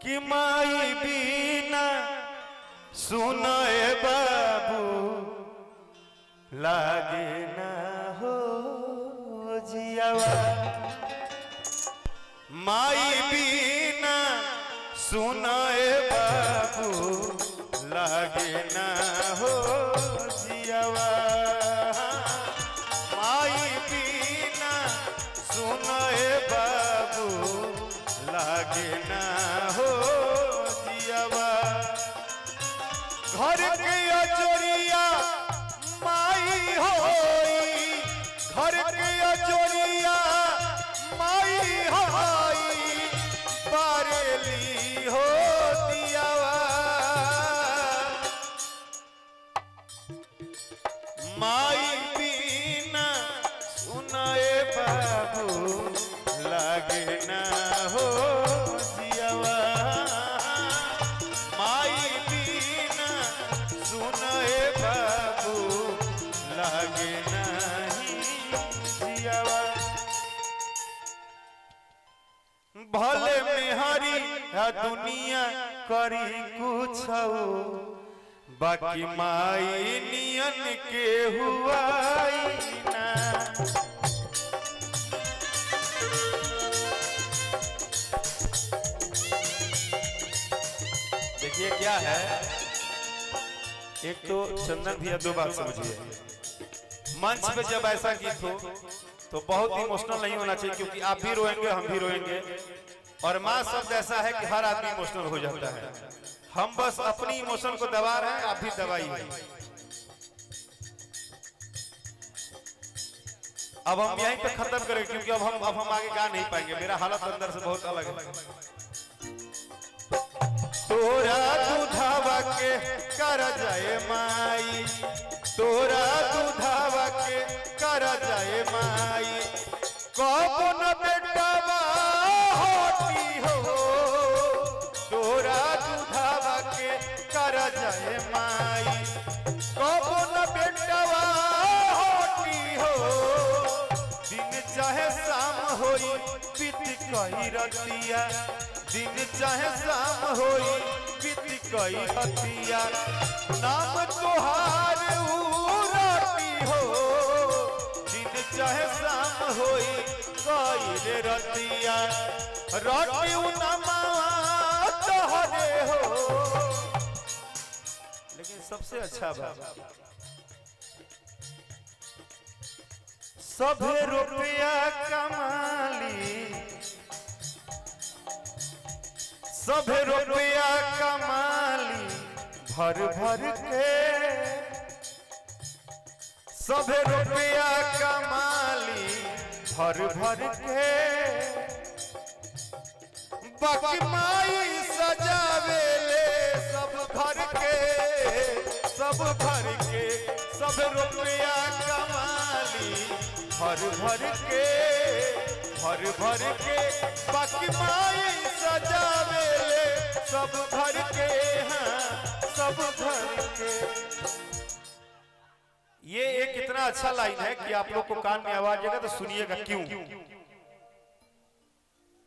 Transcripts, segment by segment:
कि माई बिना सुनाए बाबू लागे ना हो जियावा। माई बिना सुनाए बाबू लागे ना हो जियावा। माई बिना सुनाए बाबू लागे ना हो जियावा। घर के अजोरिया माई होई, घर के अजोरिया माई होई, बारेली हो दियावा। माई बिना सुनाए बाबू लागे ना हो जियावा। माई बिना सुनाए बाबू लागे नहीं जियावा। भले मेहरी दुनिया करी कुछ बाकी माई नियन के हुआई ना। देखिए क्या है, एक तो चंदन भैया दो बात समझिए, मंच पे जब ऐसा गीत हो तो बहुत इमोशनल नहीं होना चाहिए, क्योंकि आप भी रोएंगे हम भी रोएंगे और माँ शब्द ऐसा है कि हर आदमी इमोशनल हो जाता है। हम बस अपनी इमोशन को दबा रहे हैं, आप भी दबाइए। अब हम यहीं पे खत्म करेंगे, क्योंकि अब हम आगे गा नहीं पाएंगे। मेरा हालत अंदर से बहुत अलग है। तोरा दूधावा के कर जाए माई, तोरा दूधावा के कर जाए माई, कौन बेटावा होती हो। तोरा दूधावा के कर जाए माई, कौन बेटावा होती हो। दिन चाहे शाम होई बीत कई रतिया, दिन चाहे शाम होई बीत कई रतिया, नाम तोहार उराती हो। दिन चाहे शाम होई कई रतिया, रोटी उनमा तोहरे हो। लेकिन सबसे अच्छा बात, सभे रुपया कमाली, सभे रुपया कमाली भर भर के, सभे रुपया कमाली भर भर के, बाकी माई सजावे ले सब घर के, सब घर के। सब रुपया कमाली भर भर के, भर भर के, बाकी माई सजावे ले सब घर के। हाँ, सब घर के। ये एक इतना अच्छा लाइन है कि आप लोग को कान में आवाज आएगा तो सुनिएगा क्यों।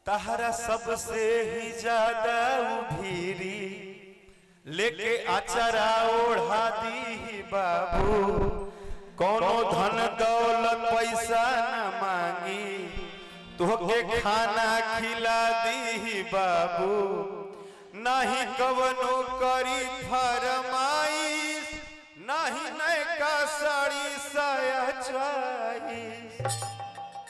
तहरा सबसे ही ज्यादा उभीरी लेके आचरा ओढ़ा दी बाबू, कोनो धन दौलत पैसा न मांगी, तोहके खाना खिला दी बाबू, नहीं कवनो करी फरमाइश, नहीं नयका साड़ी साया चॉइस।